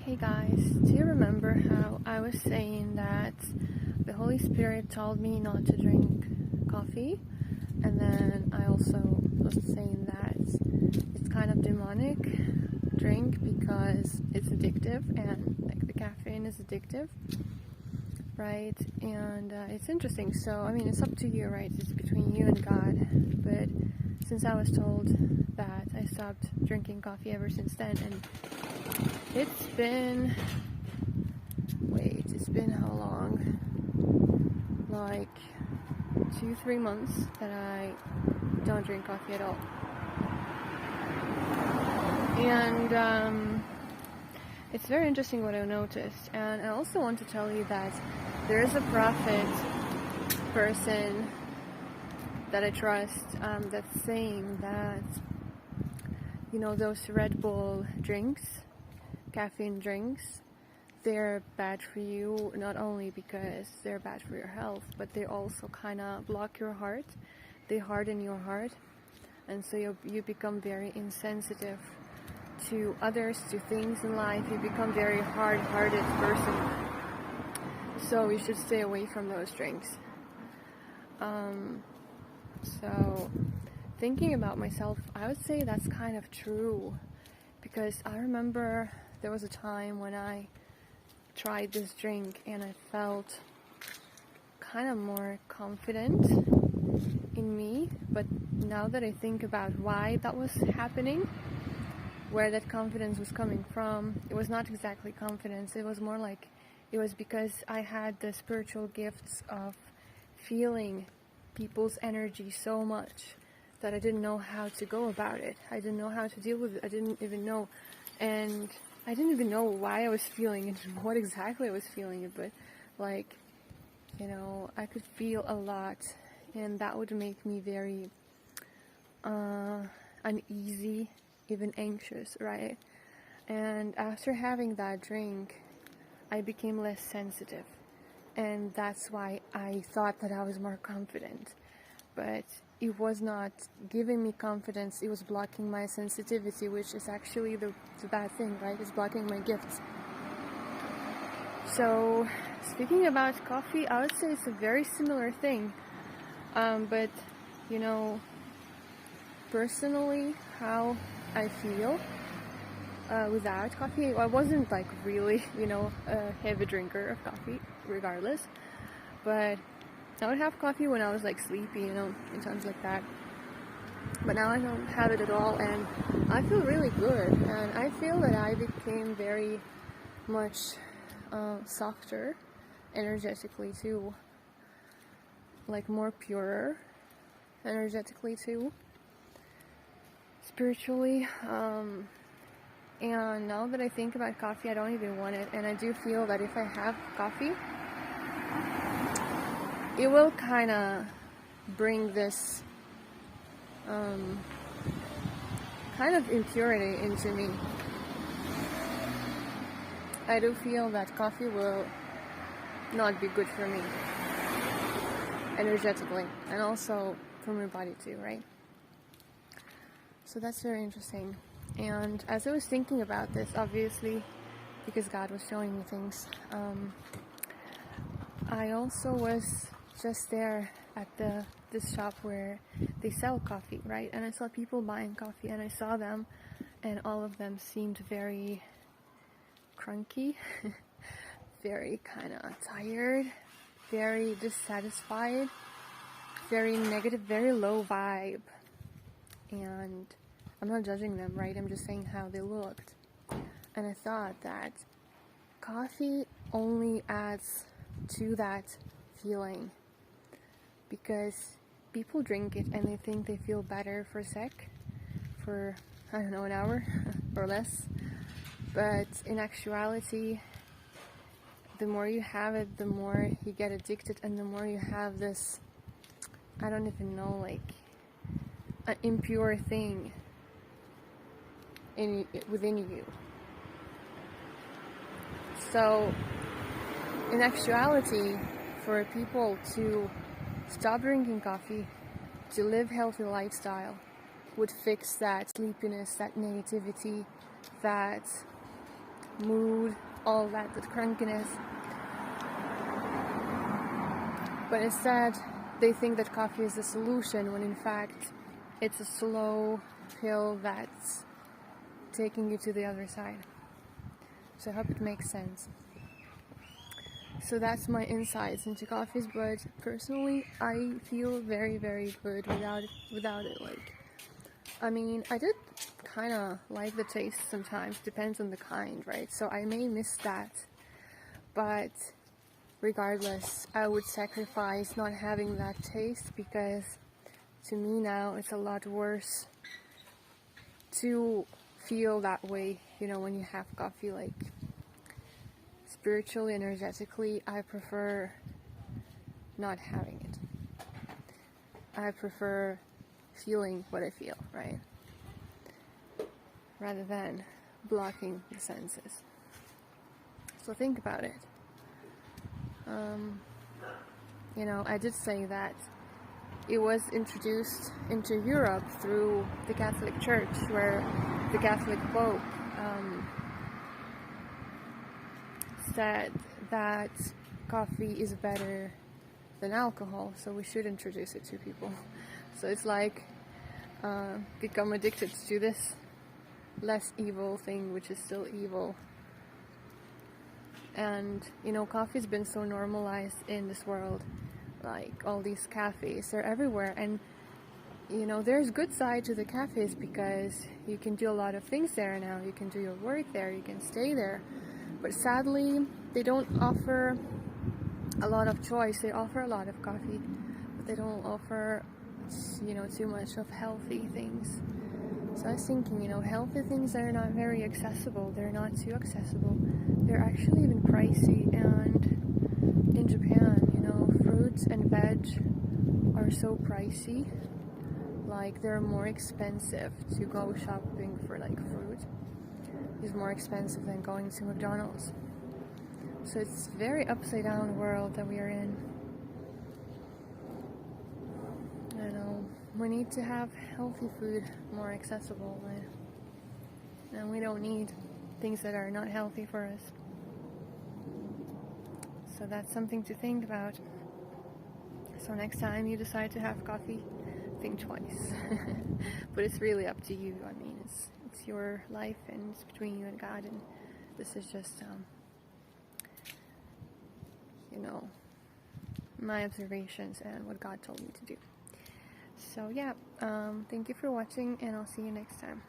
Hey guys, do you remember how I was saying that the Holy Spirit told me not to drink coffee? And then I also was saying that it's kind of demonic drink because it's addictive and like the caffeine is addictive, right? And it's interesting. So, I mean, it's up to you, right? It's between you and God. But since I was told that, I stopped drinking coffee ever since then. And it's been how long? Like 2-3 months that I don't drink coffee at all. And it's very interesting what I noticed. And I also want to tell you that there is a prophet person that I trust that's saying that, you know, those Red Bull drinks, caffeine drinks, they're bad for you, not only because they're bad for your health, but they also kind of block your heart. They harden your heart, and so you become very insensitive to others, to things in life. You become very hard-hearted person. So you should stay away from those drinks. So thinking about myself, I would say that's kind of true, because I remember there was a time when I tried this drink and I felt kind of more confident in me. But now that I think about why that was happening, where that confidence was coming from, it was not exactly confidence. It was more like it was because I had the spiritual gifts of feeling people's energy so much that I didn't know how to go about it. I didn't know how to deal with it. I didn't even know. And I didn't even know why I was feeling it, what exactly I was feeling it, but like, you know, I could feel a lot, and that would make me very uneasy, even anxious, right? And after having that drink, I became less sensitive, and that's why I thought that I was more confident. But it was not giving me confidence, it was blocking my sensitivity, which is actually the bad thing, right? It's blocking my gifts. So, speaking about coffee, I would say it's a very similar thing. But, you know, personally, how I feel without coffee, I wasn't like really, you know, a heavy drinker of coffee, regardless. But I would have coffee when I was like sleepy, you know, in times like that. But now I don't have it at all, and I feel really good. And I feel that I became very much softer, energetically too, like more purer, energetically too, spiritually. And now that I think about coffee, I don't even want it. And I do feel that if I have coffee, it will kind of bring this kind of impurity into me. I do feel that coffee will not be good for me energetically, and also for my body too, right? So that's very interesting. And as I was thinking about this, obviously, because God was showing me things, I also was just there at this shop where they sell coffee, right? And I saw people buying coffee, and I saw them, and all of them seemed very cranky, very kind of tired, very dissatisfied, very negative, very low vibe. And I'm not judging them, right? I'm just saying how they looked. And I thought that coffee only adds to that feeling, because people drink it and they think they feel better for a sec, for, I don't know, an hour or less. But in actuality, the more you have it, the more you get addicted, and the more you have this, I don't even know, like an impure thing within you. So in actuality, for people to stop drinking coffee, to live healthy lifestyle, would fix that sleepiness, that negativity, that mood, all that, the crankiness. But instead, they think that coffee is the solution, when in fact, it's a slow pill that's taking you to the other side. So I hope it makes sense. So that's my insights into coffees, but personally, I feel very, very good without it. Like, I mean, I did kind of like the taste sometimes, depends on the kind, right? So I may miss that, but regardless, I would sacrifice not having that taste, because to me now it's a lot worse to feel that way, you know, when you have coffee. Like, spiritually, energetically, I prefer not having it. I prefer feeling what I feel, right? Rather than blocking the senses. So think about it. You know, I did say that it was introduced into Europe through the Catholic Church, where the Catholic Pope said that coffee is better than alcohol, so we should introduce it to people. So it's like become addicted to this less evil thing, which is still evil. And you know, coffee's been so normalized in this world. Like, all these cafes, they're everywhere, and you know, there's good side to the cafes, because you can do a lot of things there now. You can do your work there, you can stay there, but sadly they don't offer a lot of choice. They offer a lot of coffee, but they don't offer, you know, too much of healthy things. So I was thinking, you know, healthy things are not very accessible. They're not too accessible. They're actually even pricey. And in Japan, you know, fruits and veg are so pricey. Like, they're more expensive to go shopping for, like, fruit is more expensive than going to McDonald's. So it's a very upside down world that we are in. I know, we need to have healthy food more accessible, and we don't need things that are not healthy for us. So that's something to think about. So next time you decide to have coffee, think twice. But it's really up to you. I mean, it's your life, and it's between you and God, and this is just you know, my observations and what God told me to do. So yeah, thank you for watching, and I'll see you next time.